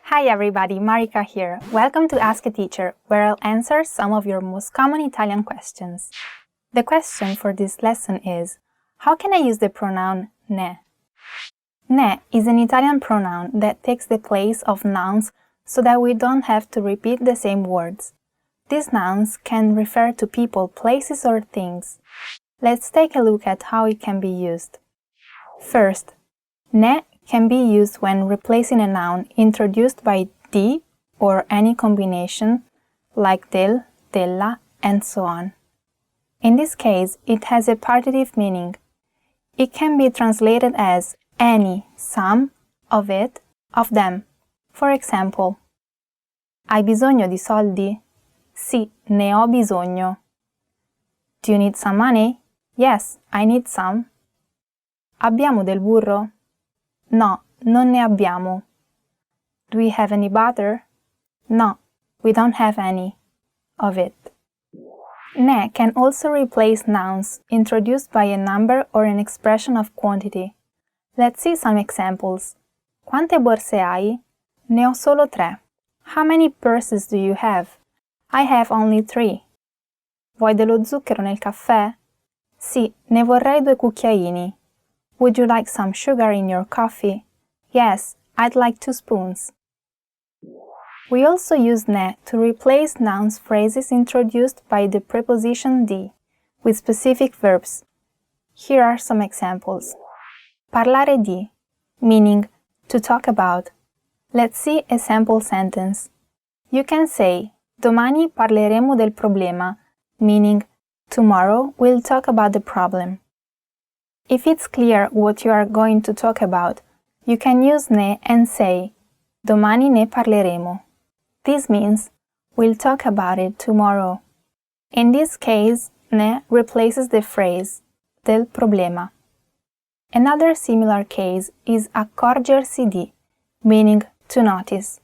Hi everybody, Marika here. Welcome to Ask a Teacher, where I'll answer some of your most common Italian questions. The question for this lesson is, how can I use the pronoun ne? Ne is an Italian pronoun that takes the place of nouns so that we don't have to repeat the same words. These nouns can refer to people, places, or things. Let's take a look at how it can be used. First, ne can be used when replacing a noun introduced by di or any combination like del, della, and so on. In this case, it has a partitive meaning. It can be translated as any, some, of it, of them. For example, hai bisogno di soldi? Sì, ne ho bisogno. Do you need some money? Yes, I need some. Abbiamo del burro? No, non ne abbiamo. Do we have any butter? No, we don't have any of it. Ne can also replace nouns introduced by a number or an expression of quantity. Let's see some examples. Quante borse hai? Ne ho solo 3. How many purses do you have? I have only 3. Vuoi dello zucchero nel caffè? Sì, ne vorrei 2 cucchiaini. Would you like some sugar in your coffee? Yes, I'd like 2 spoons. We also use ne to replace nouns phrases introduced by the preposition di with specific verbs. Here are some examples. Parlare di, meaning to talk about. Let's see a sample sentence. You can say, domani parleremo del problema, meaning tomorrow we'll talk about the problem. If it's clear what you are going to talk about, you can use ne and say, domani ne parleremo. This means, we'll talk about it tomorrow. In this case, ne replaces the phrase, del problema. Another similar case is accorgersi di, meaning to notice.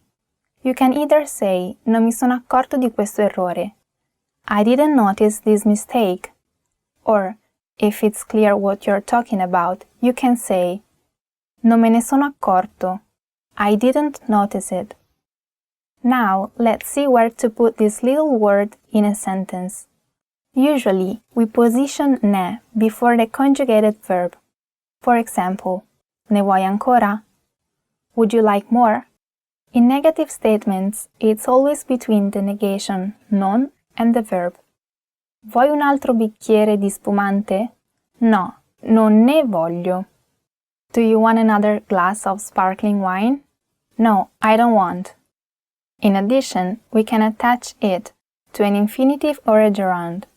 You can either say, non mi sono accorto di questo errore, I didn't notice this mistake, or, if it's clear what you're talking about, you can say, non me ne sono accorto, I didn't notice it. Now, let's see where to put this little word in a sentence. Usually, we position ne before the conjugated verb. For example, ne vuoi ancora? Would you like more? In negative statements, it's always between the negation non and the verb. Vuoi un altro bicchiere di spumante? No, non ne voglio. Do you want another glass of sparkling wine? No, I don't want. In addition, we can attach it to an infinitive or a gerund.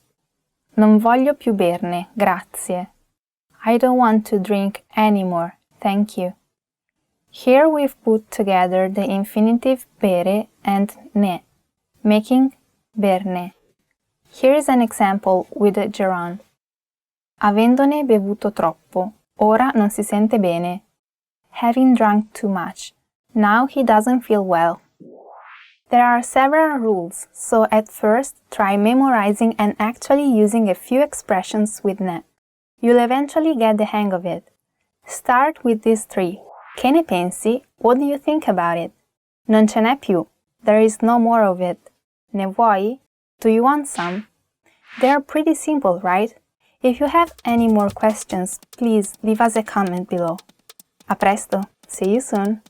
Non voglio più berne, grazie. I don't want to drink any more, thank you. Here we've put together the infinitive bere and ne, making berne. Here is an example with a gerund. Avendone bevuto troppo, ora non si sente bene. Having drunk too much, now he doesn't feel well. There are several rules, so at first try memorizing and actually using a few expressions with ne. You'll eventually get the hang of it. Start with these 3. Che ne pensi? What do you think about it? Non ce n'è più. There is no more of it. Ne vuoi? Do you want some? They're pretty simple, right? If you have any more questions, please leave us a comment below. A presto! See you soon!